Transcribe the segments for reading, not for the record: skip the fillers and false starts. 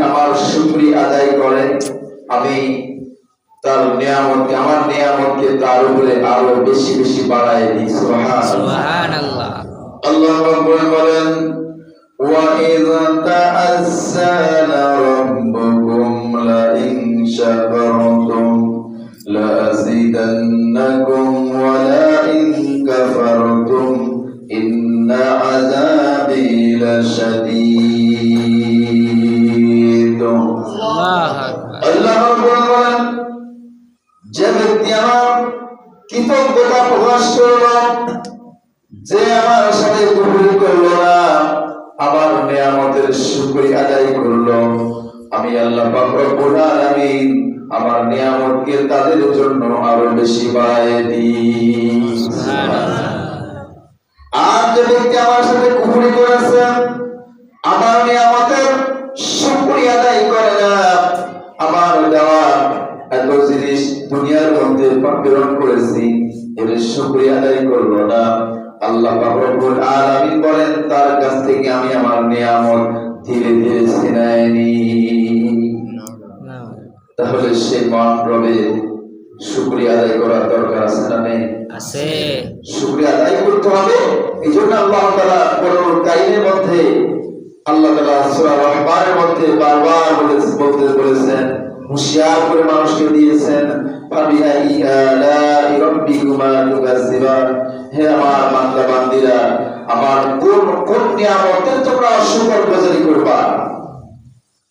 আমার শুকরিয়া আদায় করে, আমি তার নিয়ামতকে, আমার নিয়ামতকে তার উপরে আরো বেশি বেশি বাড়ায় দিই। সুবহানাল্লাহ। আল্লাহ রাব্বুল বলেন, ওয়া ইযা তাআসানা রাব্বুকুম লা ইন শাকারতুম লা আযীদান্নাকুম ওয়া লা ইন কাফারতুম ইন্না আযাবি লাশাদীদ। আল্লাহ রাব্বুল বলেন, যে ব্যক্তি আমার কৃতজ্ঞতা প্রকাশ করল, যে আমার সাথে কুফরি করল না, আমার নিয়ামতের শুকরিয়া আদায় করল, আমি আল্লাহ পাক রব্বুল আলামিন আমার নিয়ামতকে তাদের জন্য আরো বেশি বাড়ায় দিই। সুবহানাল্লাহ। আর যে ব্যক্তি আমার সাথে কুফরি করেছে, আমার নিয়ামতের শুকরিয়া আদায় করে না, আমার দেওয়া এত জিনিস দুনিয়ার মধ্যে প্রেরণ করেছি, এর শুকরিয়া আদায় করলো না, আল্লাহ পাক রব্বুল আলামিন বলেন তার কাছ থেকে আমি আমার নিয়ামত ধীরে ধীরে ছিনায় নিই। তাহলে সেই মহান রবের শুকরিয়া আদায় করার দরকার আছে না নেই? আছে। শুকরিয়া আদায় করতে হবে। এই জন্য আল্লাহ তাআলা কোরআন কারীমের মধ্যে আল্লাহ তাআলা সূরা রহমানের মধ্যে বারবার বলেছেন, হুঁশিয়ার করে মানুষকে দিয়েছেন, ফাবিআই আলাই রাব্বিকুমা তুকাজ্জিবান। হে আমার বান্দা বান্দীরা, আমার কোন কোন নিয়ামতের তোমরা অশুকর গুজারি করবা?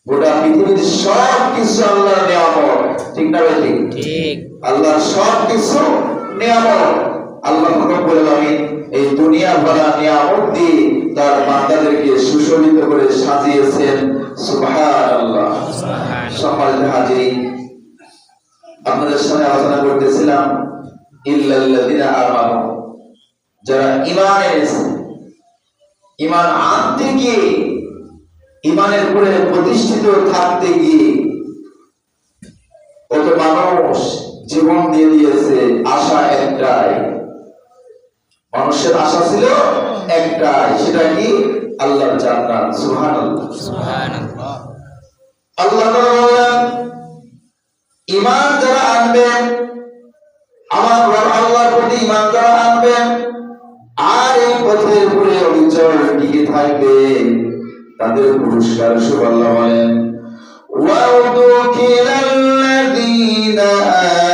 গোটা পৃথিবীর সব কিছু আল্লাহর নিয়ামত, ঠিক না ভাই? ঠিক। আল্লাহর সব কিছু নিয়ামত। আল্লাহ রাব্বুল আলামিন এই দুনিয়া ভরা নিয়ামত দিয়ে তার বান্দাদেরকে সুশোভিত করে সাজিয়েছেন। সুবহানাল্লাহ। সম্মানিত হাজির, আপনাদের সামনে আলোচনা করতেছিলাম ইল্লাল্লাযিনা আমানু, যারা ঈমান এনেছে। ঈমান আনতে গিয়ে, ঈমানের উপরে প্রতিষ্ঠিত থাকতে গিয়ে কত মানুষ জীবন দিয়ে দিয়েছে। আশা একটাই, মানুষের আশা ছিল একটাই, সেটা কি? আল্লাহর জান্নাত। সুবহানাল্লাহ। সুবহানাল্লাহ। আল্লাহ বলেন, ঈমান যারা আনবেন, আমার আল্লাহর প্রতি ঈমান যারা আনবেন আর এই পথের উপরে অবিচল টিকে থাকবেন, তাদের পুরস্কার স্বরূপ আল্লাহ বলেন, ওয়াউদুকিলাল্লাযীনা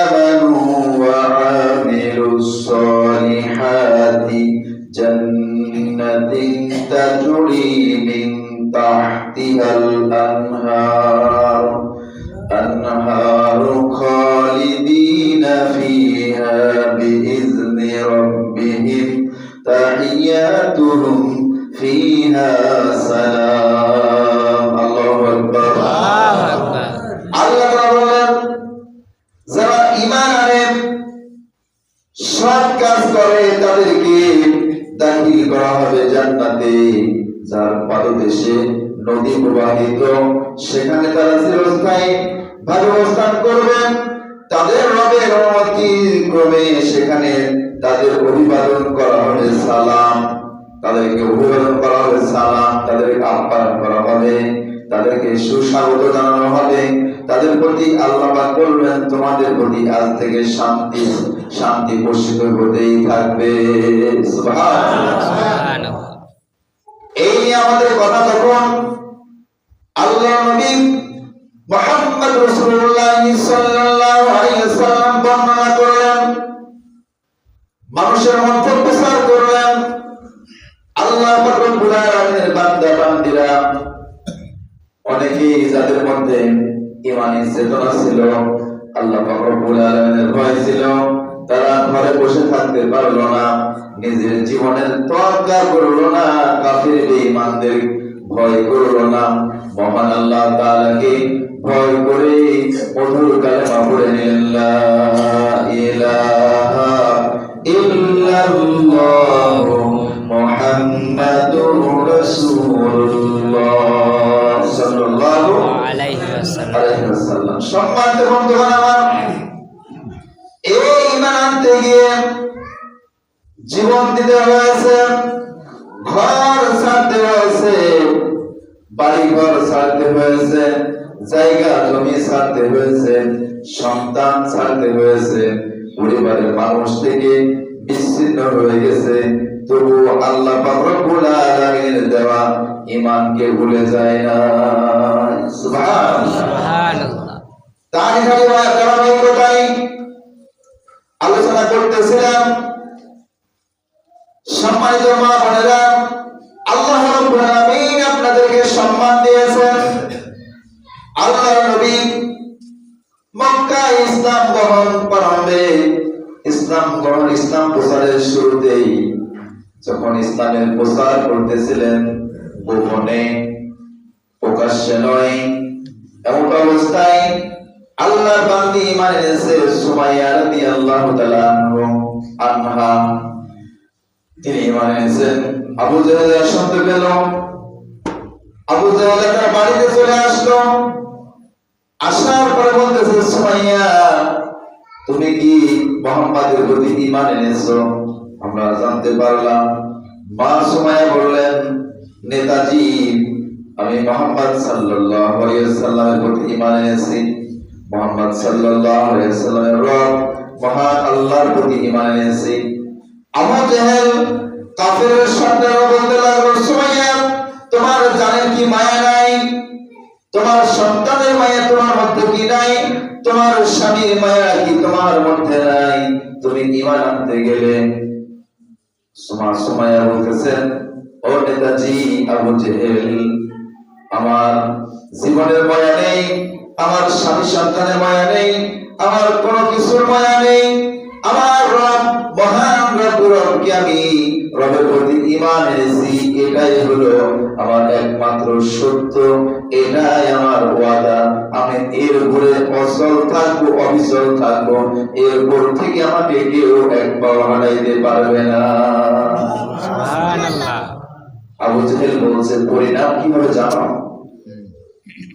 আমানু ওয়া আমিলুস সালিহাতি জান্নাতিন তাজরি মিন তাহতিহাল আনহার আনহারু খালিদিনা ফিহা বিইذনি রাব্বিহিম তাহিয়াতুহুম ফিহা সালাম। আল্লাহু আকবার। আল্লাহ বলেন, যারা ঈমান আনে, সৎ কাজ করে, তাদেরকে দাখিল করা হবে জান্নাতে, যার পাদদেশে নদী প্রবাহিত, সেখানে তারা চিরস্থায়ী ভাবে অবস্থান করবেন। তাদের রবের রহমতি ক্রমে সেখানে তাদের অভিবাদন করা হবে সালাম, তাদেরকে অভিবাদন করা হবে সালাম, তাদেরকে আপ্যায়ন করা হবে, তাদেরকে সুস্বাগত জানানো হবে। তাদের প্রতি আল্লাহ পাক বলবেন, তোমাদের প্রতি আজ থেকে শান্তি শান্তি বর্ষিত হতেই থাকবে। সুবহানাল্লাহ। এই আমাদের কথা তখন আল্লাহ নবী মুহাম্মদ রাসূলুল্লাহ সাল্লাল্লাহু আলাইহি ওয়াসাল্লাম বর্ণনা করলেন, মানুষের মধ্যে প্রচার করলেন। আল্লাহ পাক রব্বুল আলামিনের বান্দা বান্দীরা অনেকেই যাদের মধ্যে ঈমানী চেতনা ছিল, আল্লাহ পাক রব্বুল আলামিনের ভয় ছিল, তারা ঘরে বসে থাকতে পারলো না, নিজের জীবনের তোয়াক্কা করলো না, কাফির বেঈমানদের ভয় করলো না, মহান আল্লাহ তাআলাকে ভয় করে মধুর কালেমা পড়ে নিলেন, লা ইলাহা ইল্লাল্লাহু মুহাম্মাদুর রাসূলুল্লাহ সাল্লাল্লাহু আলাইহি ওয়াসাল্লাম। সম্মানিত বন্ধুগণ আমার, এই ঈমান আনতে গিয়ে জীবন দিতে হয়েছে, ঘর ছাড়তে হয়েছে, বাড়িঘর ছাড়তে হয়েছে, জায়গা জমি ছাড়তে হয়েছে, সন্তান ছাড়তে হয়েছে, পরিবারের মানুষ থেকে বিচ্ছিন্ন হয়ে গেছে, তবু আল্লাহ পাক রব্বুল আলামিনের দেওয়া ঈমানকে ভুলে যায় না। সুবহানাল্লাহ। তাই ধারাবাহিকতায় আলোচনা করতেছিলাম, সম্মানিত মা বোনেরা, আল্লাহ রাব্বুল আলামিন আপনাদেরকে সম্মান দিয়েছেন। আল্লাহর নবী মক্কায় ইসলাম গ্রহণ প্রারম্ভে, ইসলাম প্রচারের শুরুতেই যখন ইসলামের প্রচার করতেছিলেন, গোপনে প্রকাশ্যে নয়, এমন অবস্থায় আল্লাহর বান্দী ঈমান এনেছে সুমাইয়া রাদিয়াল্লাহু তাআলা আনহা, তিনি ঈমান এনেছেন। আবু জাহেল শুনতে পেল, আবু জাহেল তার বাড়িতে চলে আসলো। আসার পরে বলতেছে, সুমাইয়া তুমি কি মুহাম্মাদের প্রতি ঈমান এনেছো? আমরা জানতে পারলাম। মা সুমাইয়া বললেন, নেতাজি, আমি মুহাম্মদ সাল্লাল্লাহু আলাইহি ওয়াসাল্লামের প্রতি ঈমান এনেছি। মুহাম্মদ সাল্লাল্লাহু আলাইহি ওয়াসাল্লামের রব মহান আল্লাহর প্রতি ঈমান এনেছি। আবু জাহেল কাফেরের সন্তান বলতে লাগলো, সুমাইয়া তোমার জানের কি মায়া নাই? তোমার সন্তানের মায়া তোমার মধ্যে কি নাই? তোমার স্বামীর মায়া কি তোমার মধ্যে নাই? তুমি ঈমান আনতে গেলে। সুমাইয়া বলতেছেন, ও নেতাজি আবু জাহেল, আমার জীবনের মায়া নেই, আমার স্বামী সন্তানের মায়া নেই, আমার কোনো কিছুর মায়া নেই। আমার রব মহান রবকে আমি রবের প্রতি ঈমান এনেছি, এটাই হলো আমার একমাত্র সত্য, এটাই আমার ওয়াদা। আমি এর উপরে অচল থাকবো, অবিচল থাকবো, এরপর থেকে আমাকে কেউ এক পাও হারাইতে পারবে না। সুবহানাল্লাহ। আবু জাহেল বলছে, পরিণাম কিভাবে জানো?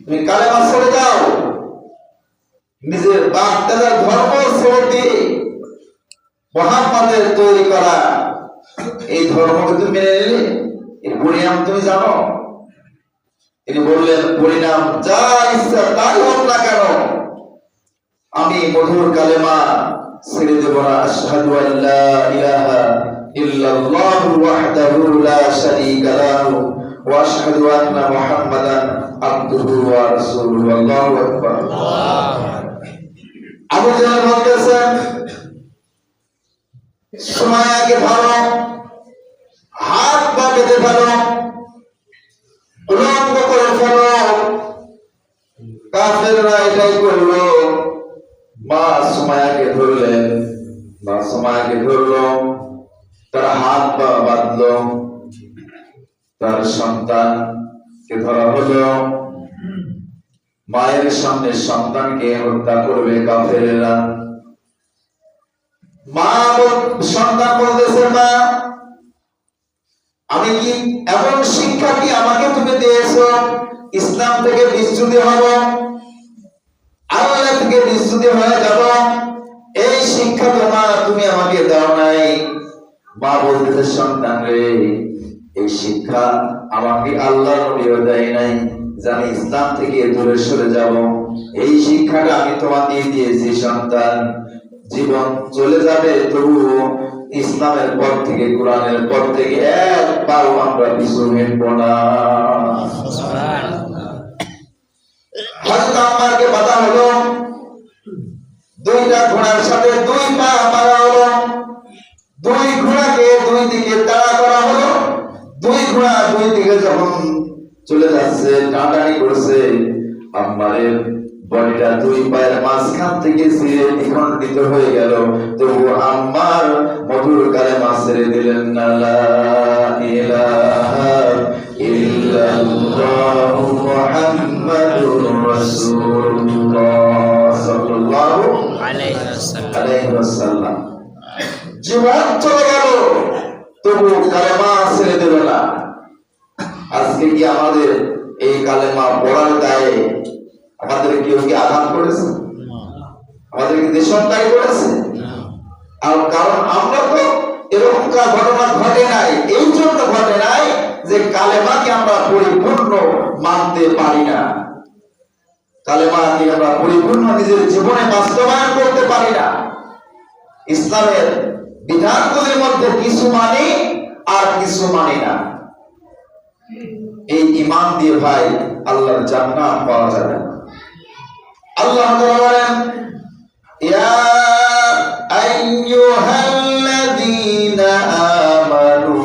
তুমি কালেমা ছেড়ে দাও, নিজের বাপ দাদার ধর্ম ছেড়ে দিয়ে মুহাম্মাদের তৈরি করা এই ধর্মকে তুমি মেনে নিলে, এর পরিণাম তুমি জানো? তিনি বললেন, পরিণাম যা ইচ্ছা তাই হোক না কেন, আমি মধুর কালেমা ছেড়ে দেব না। আশহাদু আল্লা ইলাহা ইল্লাল্লাহু ওয়াহদাহু লা শারীকা লাহু ওয়া আশহাদু আন্না মুহাম্মাদান আবদুহু ওয়া রাসূলুহু। আল্লাহু আকবার। আবু জাহেল বলতেছেন, সুমাইয়াকে ধরো, হাত পা বেঁধে ফেলো, উলঙ্গ করে ফেলো। কাফেররা এটাই করলো। মা সুমাইয়াকে ধরলেন, মা সুমাইয়াকে ধরলো, তার হাত পা বাঁধলো, তার সন্তানকে ধরা হলো। মায়ের সামনে সন্তানকে হত্যা করবে কাফেররা। মা সন্তান বলতেছে, মা আমি কি এমন শিক্ষা কি আমাকে তুমি দিয়েছো? ইসলাম থেকে বিচ্যুতি হব, আল্লাহ থেকে বিচ্যুতি হয়ে যাব, এই শিক্ষা তো মা তুমি আমাকে দাও নাই। মা বলতেছে, সন্তান রে, এই শিক্ষা আমাকে আল্লাহ নবীও দেয় নাই যে আমি ইসলাম থেকে দূরে সরে যাব। এই শিক্ষাটা আমি তোমাকে দিয়েছি সন্তান। জীবন চলে যাবে, তবু ইসলামের পথ থেকে, কোরআনের পথ থেকে একবারও আমরা পিছু হটব না। হযরত আম্মারকে বাধা হলো, দুইটা ঘোড়ার সাথে দুই পা মারা হলো, দুই ঘোড়াকে দুই দিকে তাড়া করা হলো। দুই ঘোড়া দুই দিকে যখন চলে যাচ্ছে, টানাটানি করছে, আম্মারের বডিটা দুই পায়ের মাঝখান থেকে ছিঁড়ে দ্বিখণ্ডিত হয়ে গেল। তবু আম্মার মধুর কালেমা ছেড়ে দিলেন না, লা ইলাহা ইল্লাল্লাহু মুহাম্মাদুর রাসূলুল্লাহ সাল্লাল্লাহু আলাইহি ওয়াসাল্লাম। জীবন চলে গেল, তবু কালেমা ছেড়ে দিল না। আজকে কি আমাদের এই কালেমা পড়ার দায়ে আমাদের কেউ কি আঘাত করেছে? আমাদের কি দেশান্তরী করেছে? আর কারণ আমরা তো এরকম ঘটনা ঘটে নাই, এই জন্য ঘটে নাই যে কালেমাকে আমরা পরিপূর্ণ মানতে পারি না, কালেমাকে আমরা পরিপূর্ণ নিজের জীবনে বাস্তবায়ন করতে পারি না। ইসলামের বিধানগুলির মধ্যে কিছু মানি আর কিছু মানি না। এই ঈমান দিয়ে ভাই আল্লাহর জান্নাত পাওয়া যাবে। আল্লাহ তাআলা বলেন, ইয়া আইয়ুহাল্লাযীনা আমানু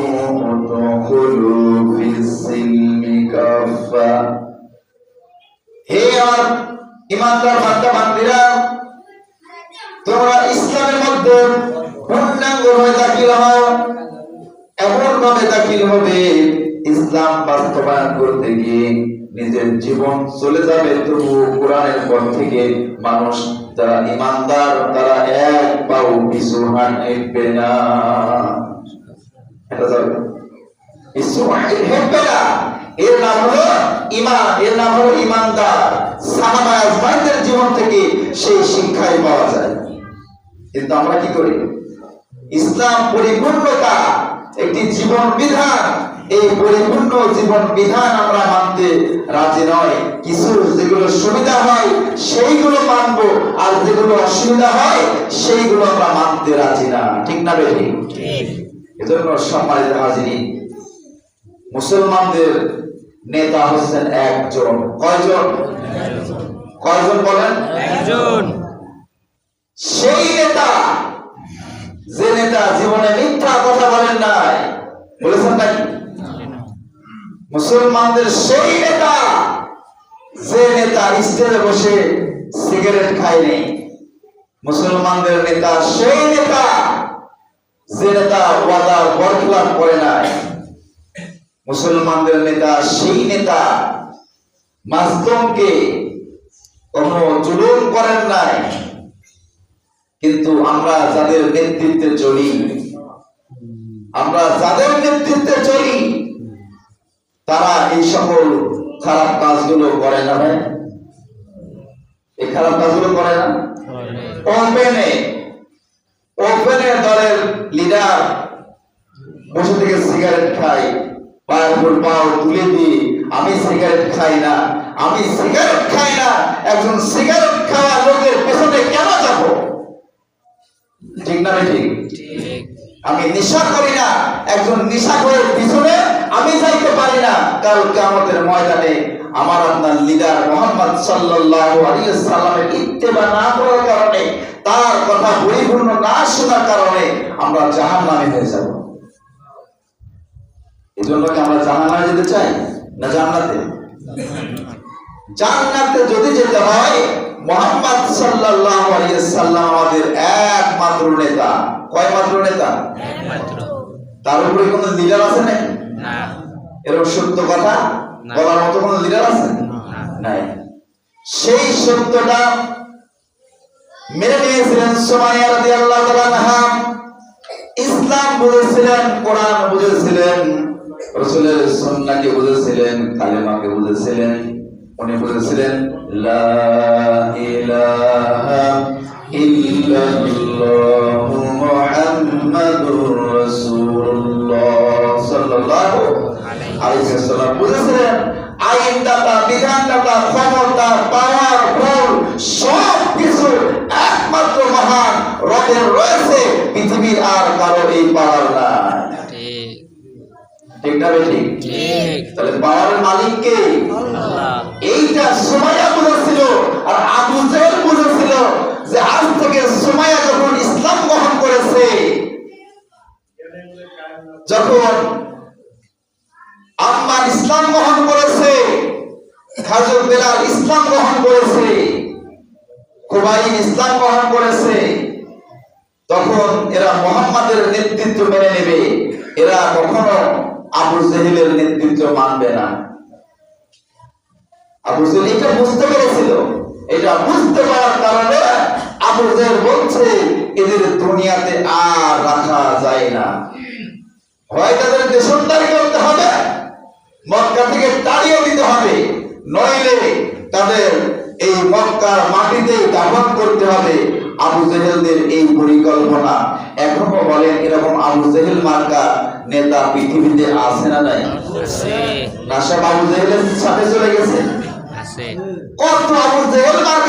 উদখুলু ফিস-সিলমি কাফা। হে আমার ঈমানদার বান্দা-বান্দীরা, তোমরা ইসলামের মধ্যে পূর্ণাঙ্গভাবে দাখিল হও। এমন ভাবে দাখিল হবে ইসলাম বাস্তবায়ন করতে গিয়ে নিজের জীবন চলে যাবে, তবু কোরআনের পর থেকে মানুষ যারা ঈমানদার তারা এক পাও পিছু হাঁটবে না। এটা যাবে পিছু হাঁটবে না। এর নাম হলো ঈমান, এর নাম হলো ঈমানদার। সাহাবা আজমাইনদের জীবন থেকে সেই শিক্ষাই পাওয়া যায়। কিন্তু আমরা কি করি? ইসলাম পরিপূর্ণতা, একটি জীবন বিধান, এই পরিপূর্ণ জীবন বিধান আমরা মানতে রাজি নয়। কিছু যেগুলো সুবিধা হয় সেইগুলো মানব, আর যেগুলো অসুবিধা হয় সেইগুলো আমরা মানতে রাজি না। ঠিক না বেঠিক? এজন্য সম্মানিত হাজিরিন, মুসলমানদের নেতা হচ্ছেন একজন। কয়জন? কয়জন বলেন? একজন। সেই নেতা, যে নেতা জীবনে মিথ্যা কথা বলেন নাই, বলেছেন নাকি? মুসলমানদের সেই নেতা, যে নেতা স্টেজে বসে সিগারেট খায়নি। মুসলমানদের নেতা সেই নেতা, যে নেতা ওয়াদার বরখলাপ করে নাই। মুসলমানদের নেতা সেই নেতা, মাজলুমকে কোনো জুলুম করেন নাই। কিন্তু আমরা যাদের নেতৃত্বে চলি, আমরা যাদের নেতৃত্বে চলি, তারা এই সকল খারাপ কাজগুলো করে না। ভাই, এই খারাপ কাজগুলো করে না। ওপেনে দলের লিডার বসে থেকে সিগারেট খায়, পায়ের উপর পাও তুলে দিয়ে আমি সিগারেট খাই না, আমি সিগারেট খাই না। একজন সিগারেট খাওয়া লোকের পেছনে কেন যাব? ঠিক না ঠিক? আমি নেশা করি না, একজন নেশাখোরের পিছনে আমি যাইতে পারি না। কাল কিয়ামতের ময়দানে আমার আপনার লিডার মুহাম্মদ সাল্লাল্লাহু আলাইহি ওয়াসাল্লামের ইত্তেবা না করার কারণে, তার কথা পরিপূর্ণ না শোনার কারণে আমরা জাহান্নামে হয়ে যাব। এজন্য কি আমরা জাহান্নামে যেতে চাই না জান্নাতে? জান্নাতে যদি যেতে হয়, মুহাম্মদ সাল্লাল্লাহু আলাইহি ওয়াসাল্লাম আমাদের একমাত্র নেতা। কয় মাত্র নেতা? একমাত্র। তার উপরে কোনো লিডার আছে নাকি? না। এরকম সত্য কথা বলার মতো কোনো লিডার আছে? নাই। সেই সত্যটা মেনে নিয়েছিলেন সুমাইয়া রাদিয়াল্লাহু তাআলা আনহা। ইসলাম বুঝেছিলেন, কোরআন বুঝেছিলেন, রাসূলের সুন্নাহকে বুঝেছিলেন, কালেমাকে বুঝেছিলেন। উনি বুঝেছিলেন লা ইলাহা ইল্লাল্লাহু মুহাম্মাদুর রাসূলুল্লাহ সাল্লাল্লাহু আলাইহি ওয়াসাল্লাম। বুঝেছিলেন আইনদাতা, বিধানদাতা, ক্ষমতা, পাওয়ারফুল সব কিছু একমাত্র মহান রবের রয়েছে, পৃথিবীর আর কারো এই পাওয়ার নাই। ঠিক না ঠিক? তাহলে পাওয়ারের মালিক কে? আল্লাহ। এইটা সুমাইয়া বুঝেছিল, আর আবু জেহেল বুঝেছিল যে আজ থেকে সুমাইয়া যখন ইসলাম গ্রহণ করেছে, যখন আম্মার ইসলাম গ্রহণ করেছে, হযরত বেলাল ইসলাম গ্রহণ করেছে, খুবাইব ইসলাম গ্রহণ করেছে, তখন এরা মুহাম্মাদের নেতৃত্ব মেনে নেবে। এরা কখনো আবু জেহেলের নেতৃত্ব মানবে না। আবু জেহেল এটা বুঝতে পেরেছিল। এটা বুঝতে পারার কারণে আবু জেহেল বলছে এদের দুনিয়াতে আর রাখা যায় না, হয় তাদের দেশান্তরী করতে হবে, মক্কা থেকে তাড়িয়ে দিতে হবে, নইলে তাদের এই মক্কার মাটিতে দাফন করতে হবে। আবু জেহেলদের এই পরিকল্পনা এখনো বলেন এরকম আবু জেহেল মার্কা নেতা পৃথিবীতে আছে না নাই? আছে না সব আবু জেহেলের সাথে চলে গেছে? আছে কত আবু জেহেল মার